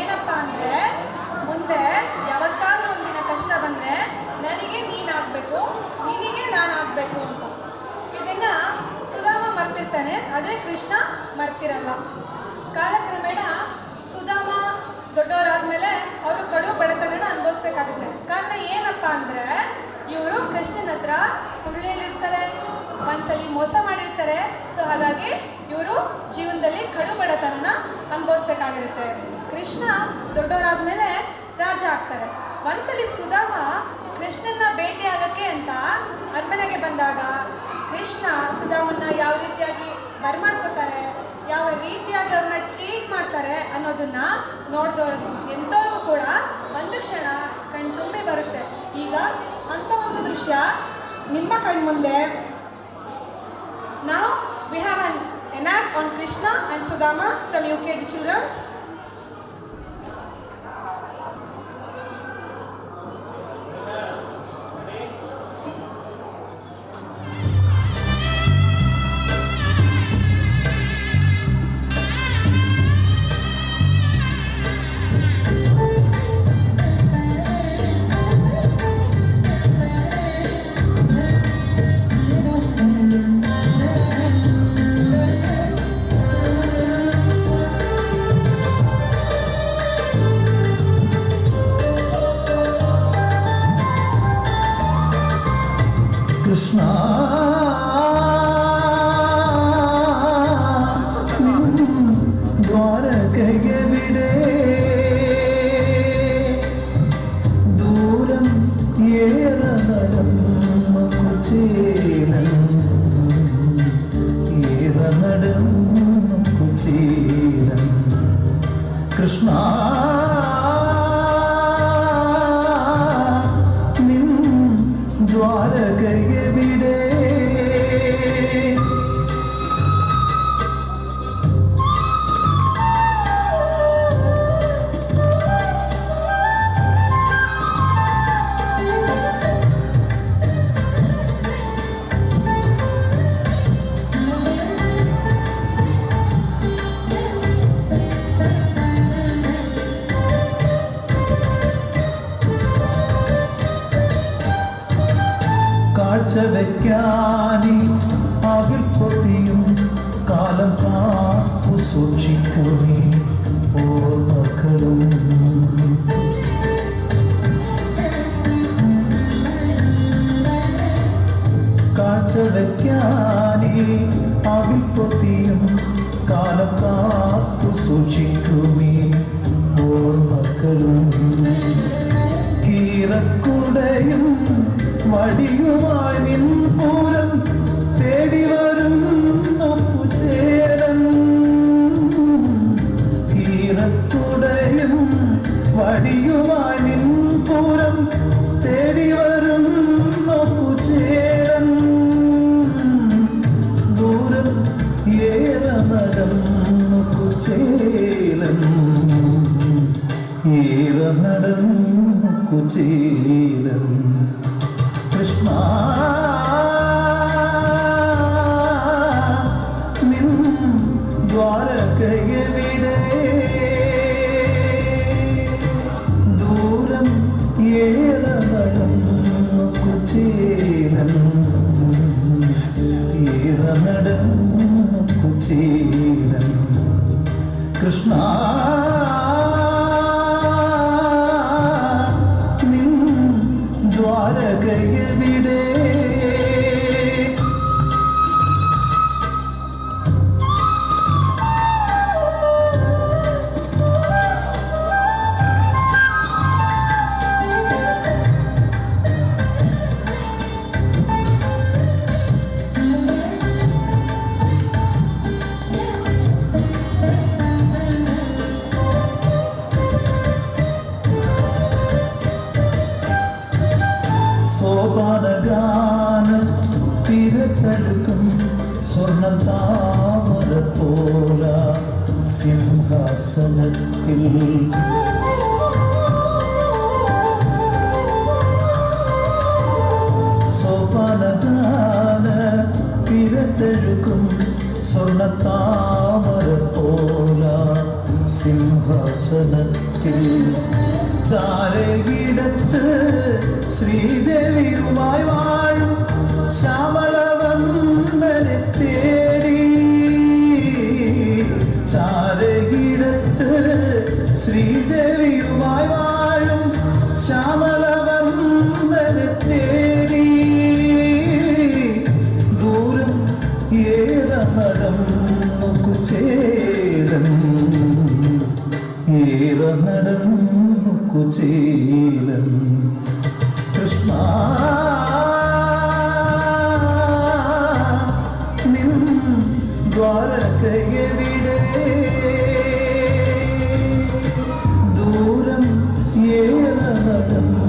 ಏನಪ್ಪ ಅಂದರೆ ಮುಂದೆ ಯಾವತ್ತಾದರೂ ಒಂದಿನ ಕಷ್ಟ ಬಂದರೆ ನನಗೆ ನೀನಾಗಬೇಕು, ನಿನಗೆ ನಾನಾಗಬೇಕು ಅಂತ. ಇದನ್ನು ಸುಧಾಮ ಮರ್ತಿರ್ತಾನೆ, ಆದರೆ ಕೃಷ್ಣ ಮರ್ತಿರಲ್ಲ. ಕಾಲಕ್ರಮೇಣ ಸುಧಾಮ ದೊಡ್ಡವರಾದ್ಮೇಲೆ ಅವರು ಕಡು ಬಡತನನ ಅನುಭವಿಸ್ಬೇಕಾಗುತ್ತೆ. ಕಾರಣ ಏನಪ್ಪ ಅಂದರೆ ಇವರು ಕೃಷ್ಣನ ಹತ್ರ ಸುಳ್ಳು ಹೇಳಿರ್ತಾರೆ, ಒಂದ್ಸಲಿ ಮೋಸ ಮಾಡಿರ್ತಾರೆ. ಸೊ ಹಾಗಾಗಿ ಇವರು ಜೀವನದಲ್ಲಿ ಕಡು ಬಡತನನ ಅನುಭವಿಸ್ಬೇಕಾಗಿರುತ್ತೆ. ಕೃಷ್ಣ ದೊಡ್ಡವರಾದ್ಮೇಲೆ ರಾಜ ಆಗ್ತಾರೆ. ಒಂದ್ಸಲಿ ಸುಧಾಮ ಕೃಷ್ಣನ ಭೇಟಿ ಆಗೋಕ್ಕೆ ಅಂತ ಅರಮನೆಗೆ ಬಂದಾಗ ಕೃಷ್ಣ ಸುಧಾಮನ್ನ ಯಾವ ರೀತಿಯಾಗಿ ಬರ್ಮಾಡ್ಕೋತಾರೆ, ಯಾವ ರೀತಿಯಾಗಿ ಅವ್ರನ್ನ ಟ್ರೀಟ್ ಮಾಡ್ತಾರೆ ಅನ್ನೋದನ್ನ ನೋಡಿದವ್ರು ಎಂಥವ್ರಿಗೂ ಕೂಡ ಒಂದು ಕ್ಷಣ ಕಣ್ ತುಂಬಿ ಬರುತ್ತೆ. ಈಗ ಅಂಥ ಒಂದು ದೃಶ್ಯ ನಿಮ್ಮ ಕಣ್ಮುಂದೆ. Now we have an act on Krishna and Sudama from UKG Children's. Krishna ദ്വാരകയവിടെ ദൂരം ഏറെ നടന്നു കുചേലൻ, ഏറെ നടന്നു കുചേലൻ. കൃഷ്ണ ദ്വാരകയവിടെ കാഴ്ച വയ്ക്കാനി അവിൽ പൊതിയും കാലം കാത്തു സൂക്ഷിക്കുമേ ഓർമ്മകളും. കാഴ്ച വയ്ക്കാനി അവിൽ പൊതിയും കാലം കാത്തു സൂക്ഷിക്കുമേ ഓർമ്മകളും. കീറക്കുടയും വടിയുമായി നിൻ പൂരം തേടി വരുന്നു കുചേലൻ. കീറക്കുടയും വടിയുമായി നിൻ പൂരം തേടി വരുന്നു കുചേലൻ. ദൂരം ഏറെ നടന്നു കുചേലൻ, ഏറെ നടന്നു കുചേലൻ. കൃഷ്ണ നിൻ ദ്വാരകയവിടെ ദൂരം ഏറെ നടന്നു കുചേലൻ, ഏറെ നടന്നു കുചേലൻ. കൃഷ്ണ ദ്വാരകയവിടെ സോപാനഗാനം തിരത്തടുക്കും സ്വർണ്ണ താമര പോല സിംഹാസനത്തിൽ. സോപാനഗാന തിരത്തടുക്കും സ്വർണ്ണ താമര പോല സിംഹാസനത്തിൽ. സിംഹാസനത്തിൽ ചാരയിടത്ത് ശ്രീദേവിയുമായി വാഴും ശ്യാമളവന്ദനെ തേടി ചാരയിടത്ത് ശ്രീദേവിയുമായി വാഴും ശ്യാമളവന്ദനെ തേടി ദൂരം ഏറെ നടന്നു കുചേലൻ ഏറെ നടന്നു കുചേലൻ കൃഷ്ണ നിൻ ദ്വാരകയെവിടെ ദൂരം ഏറെ നടന്നു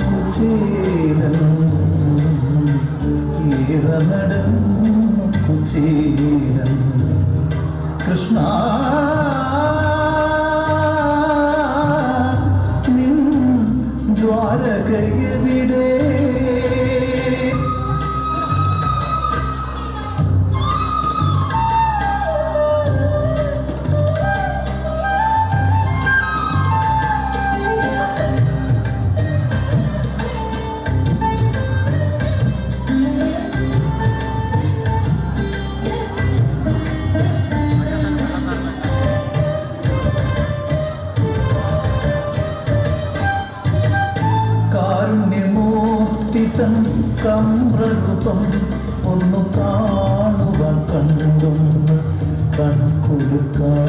കുചേലൻ ഏറെ നടന്നു കുചേലൻ കൃഷ്ണ നിൻ ദ്വാരകയെവിടെ കാരുണ്യമൂർത്തിതൻ കമ്രൂപം ഒന്നു കാണുവാൻ കണ്ടൊന്ന് കൺകൊടുക്കാം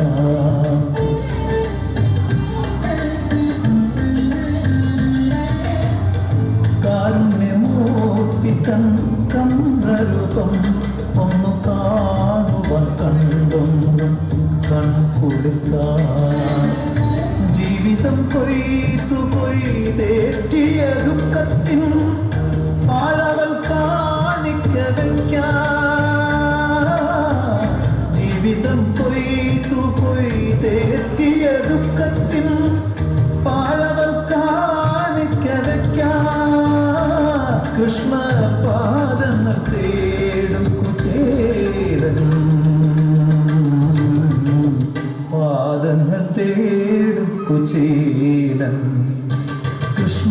കാരുണ്യമൂർത്തിതൻ കമ്രൂപം ഒന്നു കാണുവാൻ കണ്ടൊന്ന് കൺകൊടുക്കാം ജീവിതം കൊയ്തു കൊയ്തേറ്റിയ ദുഃഖത്തിൻ പാഴവൽ കാണിക്ക വയ്ക്കാം ജീവിതം കൊയ്തു കൊയ്തേറ്റിയ ദുഃഖത്തിൻ പാഴവൽ കാണിക്ക വയ്ക്കാം കൃഷ്ണ പാദങ്ങൾ തേടും കുചേലൻ പാദങ്ങൾ തേടും കുചേലൻ കൃഷ്ണ